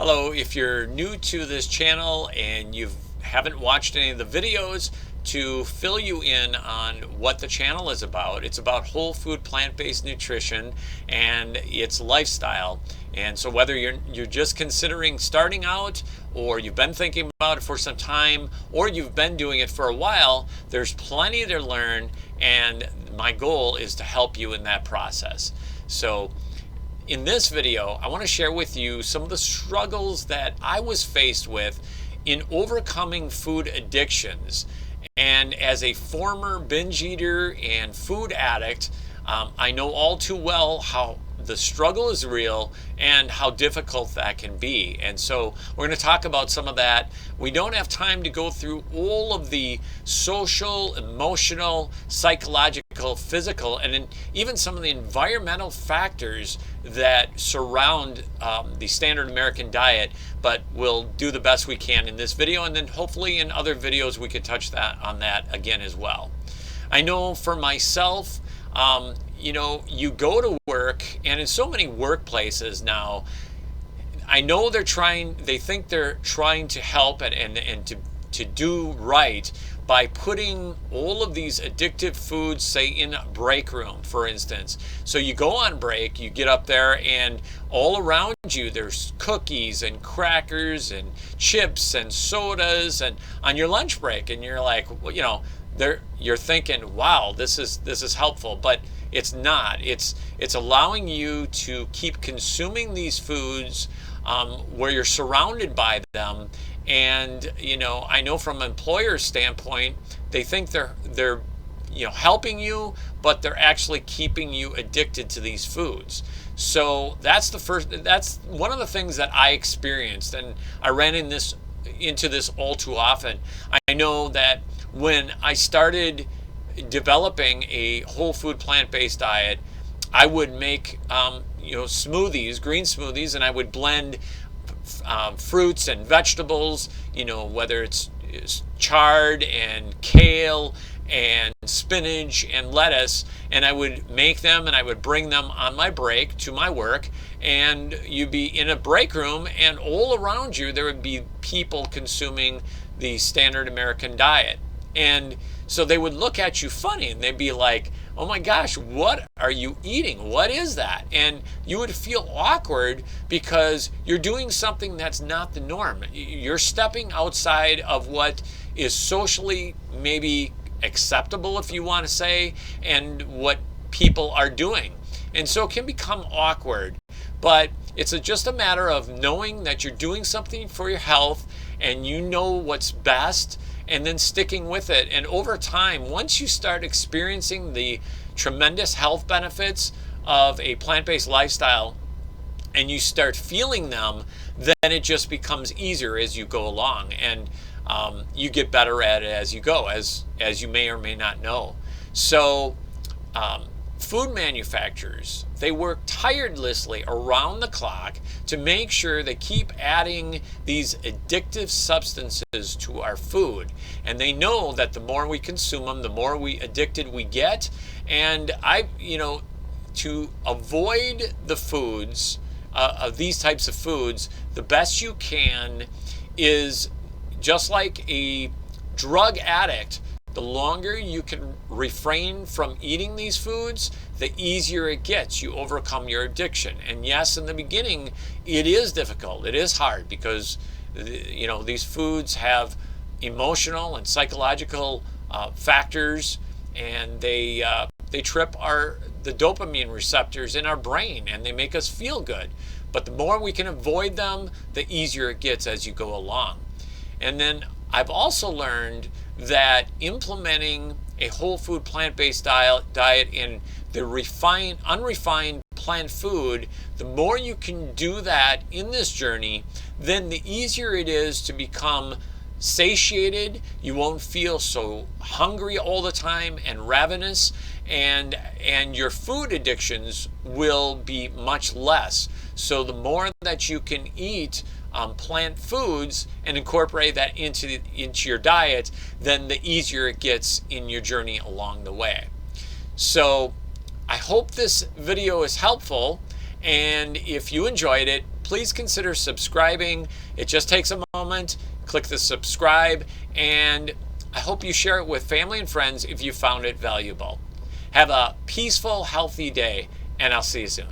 Hello, if you're new to this channel and you haven't watched any of the videos, to fill you in on what the channel is about, it's about whole food plant-based nutrition and its lifestyle. And so whether you're just considering starting out, or you've been thinking about it for some time, or you've been doing it for a while, there's plenty to learn, and my goal is to help you in that process. So in this video, I want to share with you some of the struggles that I was faced with in overcoming food addictions. And as a former binge eater and food addict, I know all too well how the struggle is real and how difficult that can be. And so we're going to talk about some of that. We don't have time to go through all of the social, emotional, psychological, physical, and then even some of the environmental factors that surround the standard American diet, but we'll do the best we can in this video, and then hopefully in other videos we could touch on that again as well. I know for myself, you go to work, and in so many workplaces now, I know they think they're trying to help and to do right by putting all of these addictive foods, say in a break room, for instance. So you go on break, you get up there, and all around you there's cookies and crackers and chips and sodas and on your lunch break, and you're like, well, you're thinking, wow, this is helpful, but it's not. It's allowing you to keep consuming these foods where you're surrounded by them. And I know from an employer's standpoint, they think they're helping you, but they're actually keeping you addicted to these foods. So that's one of the things that I experienced, and I ran into this all too often. I know that when I started developing a whole food plant-based diet, I would make smoothies, green smoothies, and I would blend fruits and vegetables, whether it's chard and kale and spinach and lettuce, and I would make them and I would bring them on my break to my work, and you'd be in a break room, and all around you there would be people consuming the standard American diet. And so they would look at you funny, and they'd be like, oh my gosh, what are you eating? What is that? And you would feel awkward because you're doing something that's not the norm. You're stepping outside of what is socially maybe acceptable, if you want to say, and what people are doing. And so it can become awkward. But it's just a matter of knowing that you're doing something for your health, and you know what's best, and then sticking with it. And over time, once you start experiencing the tremendous health benefits of a plant-based lifestyle and you start feeling them, then it just becomes easier as you go along, and you get better at it as you go, as you may or may not know. So food manufacturers, they work tirelessly around the clock to make sure they keep adding these addictive substances to our food. And they know that the more we consume them, the more addicted we get. And to avoid the foods, of these types of foods, the best you can is, just like a drug addict, the longer you can refrain from eating these foods, the easier it gets. You overcome your addiction. And yes, in the beginning, it is difficult. It is hard because, these foods have emotional and psychological factors, and they trip the dopamine receptors in our brain, and they make us feel good. But the more we can avoid them, the easier it gets as you go along. And then I've also learned that implementing a whole food plant-based diet in the unrefined plant food, the more you can do that in this journey, then the easier it is to become satiated. You won't feel so hungry all the time and ravenous, and your food addictions will be much less. So the more that you can eat plant foods and incorporate that into your diet, then the easier it gets in your journey along the way. So I hope this video is helpful, and if you enjoyed it, please consider subscribing. It just takes a moment. Click the subscribe, and I hope you share it with family and friends if you found it valuable. Have a peaceful, healthy day, and I'll see you soon.